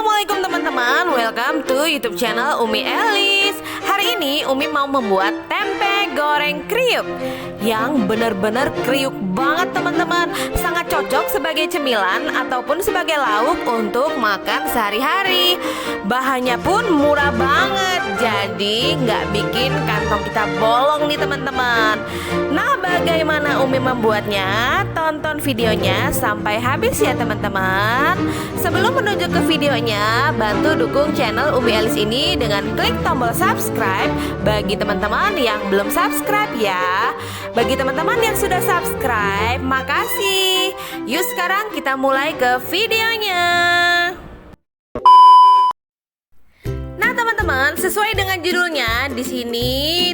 Assalamualaikum teman-teman, welcome to YouTube channel Umi Elis. Hari ini Umi mau membuat tempe goreng kriuk yang benar-benar kriuk banget teman-teman. Sangat cocok sebagai cemilan ataupun sebagai lauk untuk makan sehari-hari. Bahannya pun murah banget, jadi nggak bikin kantong kita bolong nih teman-teman. Nah, bagaimana Umi membuatnya? Tonton videonya sampai habis ya teman-teman. Sebelum menuju ke videonya, bantu dukung channel Umi Elis ini dengan klik tombol subscribe bagi teman-teman yang belum subscribe ya. Bagi teman-teman yang sudah subscribe, makasih. Yuk sekarang kita mulai ke videonya. Nah teman-teman, sesuai dengan judulnya, di sini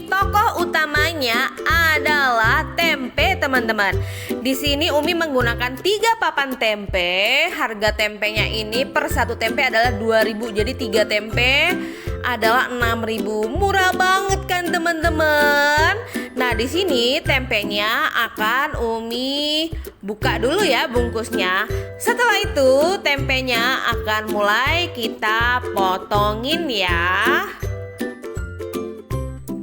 tokoh utamanya adalah tempe teman-teman. Di sini Umi menggunakan 3 papan tempe. Harga tempenya ini per satu tempe adalah 2.000. Jadi 3 tempe adalah 6.000. Murah banget kan teman-teman? Nah, di sini tempenya akan Umi buka dulu ya bungkusnya. Setelah itu tempenya akan mulai kita potongin ya.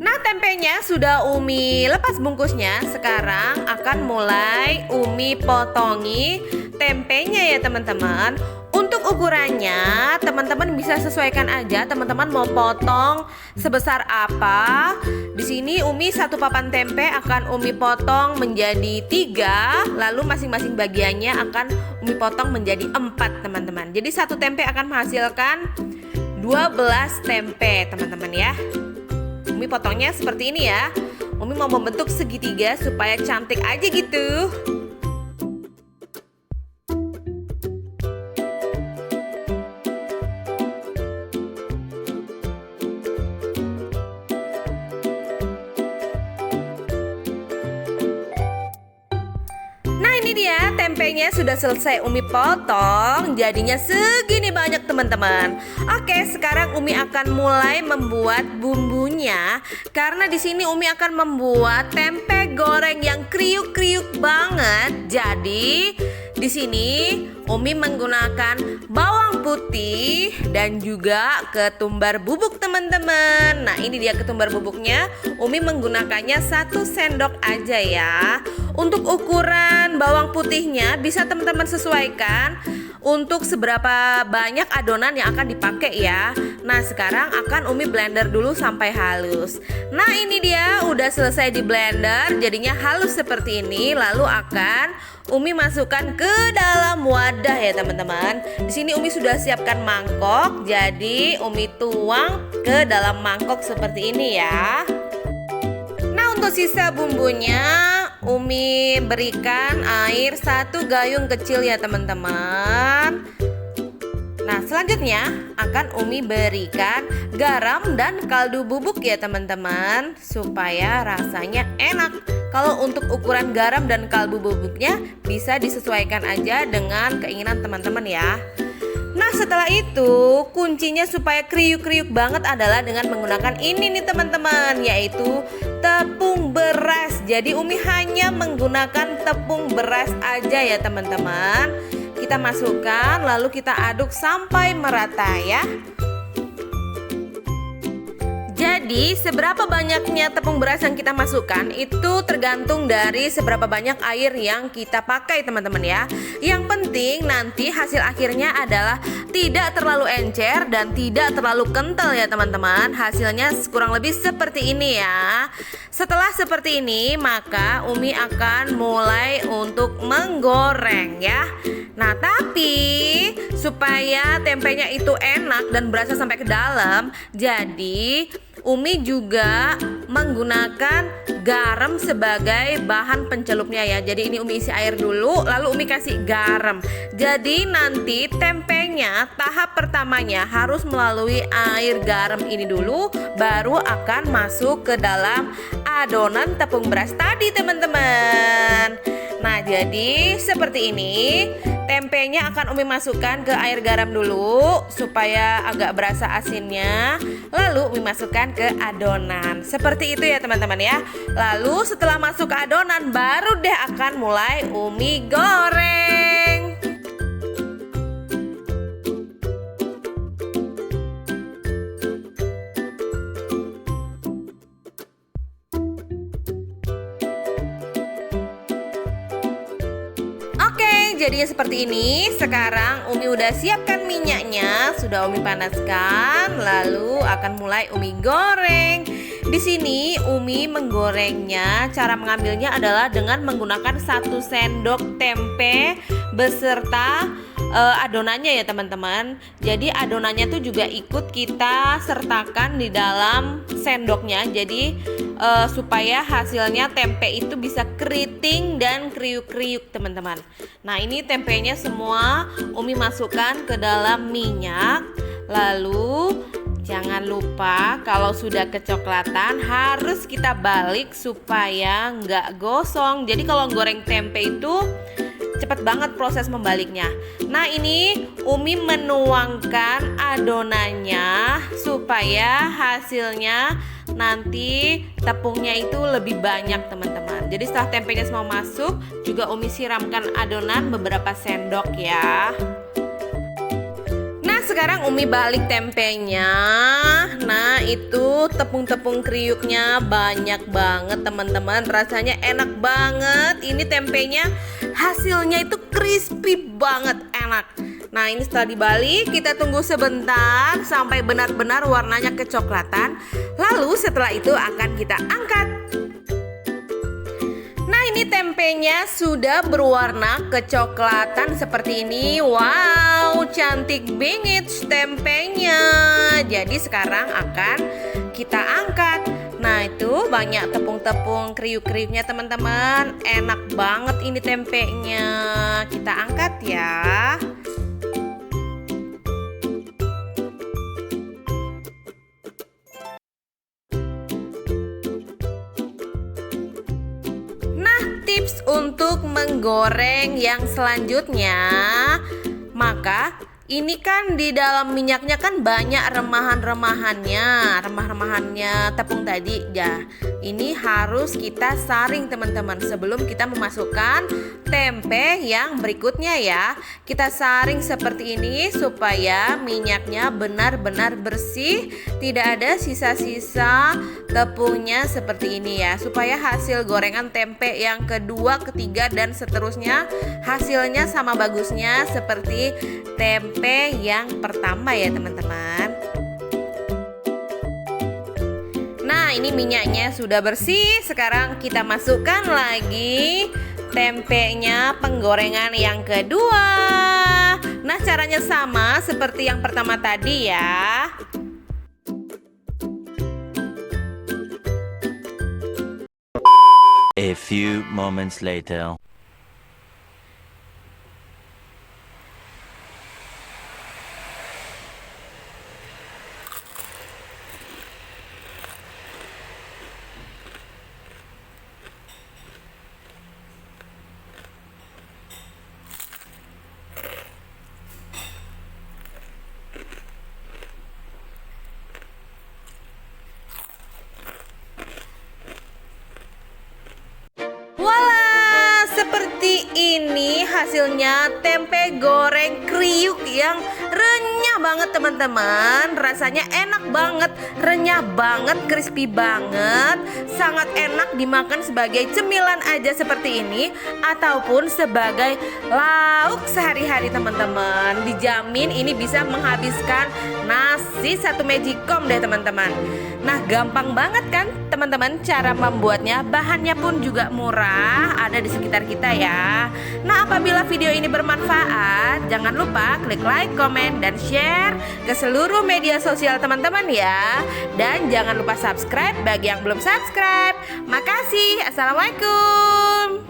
Nah, tempenya sudah Umi lepas bungkusnya. Sekarang akan mulai Umi potongi tempenya ya teman-teman. Untuk ukurannya teman-teman bisa sesuaikan aja. Teman-teman mau potong sebesar apa? Di sini Umi satu papan tempe akan Umi potong menjadi 3. Lalu masing-masing bagiannya akan Umi potong menjadi 4 teman-teman. Jadi satu tempe akan menghasilkan 12 tempe teman-teman ya. Umi potongnya seperti ini ya. Umi mau membentuk segitiga supaya cantik aja gitu. Nah ini dia tempenya sudah selesai Umi potong. Jadinya segini banyak teman-teman. Oke, sekarang Umi akan mulai membuat bumbunya. Karena di sini Umi akan membuat tempe goreng yang kriuk-kriuk banget. Jadi di sini Umi menggunakan bawang putih dan juga ketumbar bubuk teman-teman. Nah ini dia ketumbar bubuknya. Umi menggunakannya 1 sendok aja ya. Untuk ukuran bawang putihnya bisa teman-teman sesuaikan untuk seberapa banyak adonan yang akan dipakai ya. Nah sekarang akan Umi blender dulu sampai halus. Nah ini dia udah selesai di blender, jadinya halus seperti ini. Lalu akan Umi masukkan ke dalam wadah ya teman-teman. Di sini Umi sudah siapkan mangkok, jadi Umi tuang ke dalam mangkok seperti ini ya. Nah untuk sisa bumbunya Umi berikan air 1 gayung kecil ya teman-teman. Nah selanjutnya akan Umi berikan garam dan kaldu bubuk ya teman-teman, supaya rasanya enak. Kalau untuk ukuran garam dan kaldu bubuknya bisa disesuaikan aja dengan keinginan teman-teman ya. Nah setelah itu kuncinya supaya kriuk-kriuk banget adalah dengan menggunakan ini nih teman-teman, yaitu tepung beras. Jadi Umi hanya menggunakan tepung beras aja ya teman-teman. Kita masukkan lalu kita aduk sampai merata ya. Jadi seberapa banyaknya tepung beras yang kita masukkan itu tergantung dari seberapa banyak air yang kita pakai teman-teman ya. Yang penting nanti hasil akhirnya adalah tidak terlalu encer dan tidak terlalu kental ya teman-teman. Hasilnya kurang lebih seperti ini ya. Setelah seperti ini maka Umi akan mulai untuk menggoreng ya. Nah tapi supaya tempenya itu enak dan berasa sampai ke dalam, jadi Umi juga menggunakan garam sebagai bahan pencelupnya ya. Jadi ini Umi isi air dulu, lalu Umi kasih garam. Jadi nanti tempenya tahap pertamanya harus melalui air garam ini dulu, baru akan masuk ke dalam adonan tepung beras tadi teman-teman. Nah jadi seperti ini. Tempenya akan Umi masukkan ke air garam dulu supaya agak berasa asinnya. Lalu Umi masukkan ke adonan. Seperti itu ya teman-teman ya. Lalu setelah masuk ke adonan baru deh akan mulai Umi goreng. jadinya seperti ini. Sekarang Umi udah siapkan minyaknya, sudah Umi panaskan, lalu akan mulai Umi goreng. Di sini Umi menggorengnya, cara mengambilnya adalah dengan menggunakan 1 sendok tempe beserta adonannya ya teman-teman. Jadi adonannya tuh juga ikut kita sertakan di dalam sendoknya. Jadi supaya hasilnya tempe itu bisa keriting dan kriuk-kriuk teman-teman. Nah ini tempenya semua Umi masukkan ke dalam minyak. Lalu jangan lupa kalau sudah kecoklatan harus kita balik supaya nggak gosong. Jadi kalau goreng tempe itu cepat banget proses membaliknya. Nah ini Umi menuangkan adonannya supaya hasilnya nanti tepungnya itu lebih banyak teman-teman. Jadi setelah tempenya semua masuk, juga Umi siramkan adonan beberapa sendok ya. Nah sekarang Umi balik tempenya. Nah itu tepung-tepung kriuknya banyak banget teman-teman. Rasanya enak banget. Ini tempenya hasilnya itu crispy banget, enak. Nah ini setelah dibalik kita tunggu sebentar sampai benar-benar warnanya kecoklatan. Lalu setelah itu akan kita angkat. Nah ini tempenya sudah berwarna kecoklatan seperti ini. Wow, cantik bingit tempenya. Jadi sekarang akan kita angkat. Nah itu banyak tepung-tepung kriuk-kriuknya teman-teman. Enak banget ini tempenya. Kita angkat ya. Tips untuk menggoreng yang selanjutnya, maka ini kan di dalam minyaknya kan banyak remahan-remahannya tepung tadi ya. Ini harus kita saring teman-teman sebelum kita memasukkan tempe yang berikutnya ya. Kita saring seperti ini supaya minyaknya benar-benar bersih, tidak ada sisa-sisa tepungnya seperti ini ya. Supaya hasil gorengan tempe yang kedua, ketiga dan seterusnya hasilnya sama bagusnya seperti tempe yang pertama ya teman-teman. Nah ini minyaknya sudah bersih. Sekarang kita masukkan lagi tempenya penggorengan yang kedua. Nah caranya sama seperti yang pertama tadi ya. A few moments later. Seperti ini hasilnya tempe goreng kriuk yang renyah banget teman-teman. Rasanya enak banget, renyah banget, crispy banget. Sangat enak dimakan sebagai cemilan aja seperti ini ataupun sebagai lauk sehari-hari teman-teman. Dijamin ini bisa menghabiskan nasi 1 magicom deh teman-teman. Nah gampang banget kan teman-teman cara membuatnya. Bahannya pun juga murah, ada di sekitar kita ya. Nah apabila video ini bermanfaat, jangan lupa klik like, komen, dan share ke seluruh media sosial teman-teman ya. Dan jangan lupa subscribe bagi yang belum subscribe. Makasih, assalamualaikum.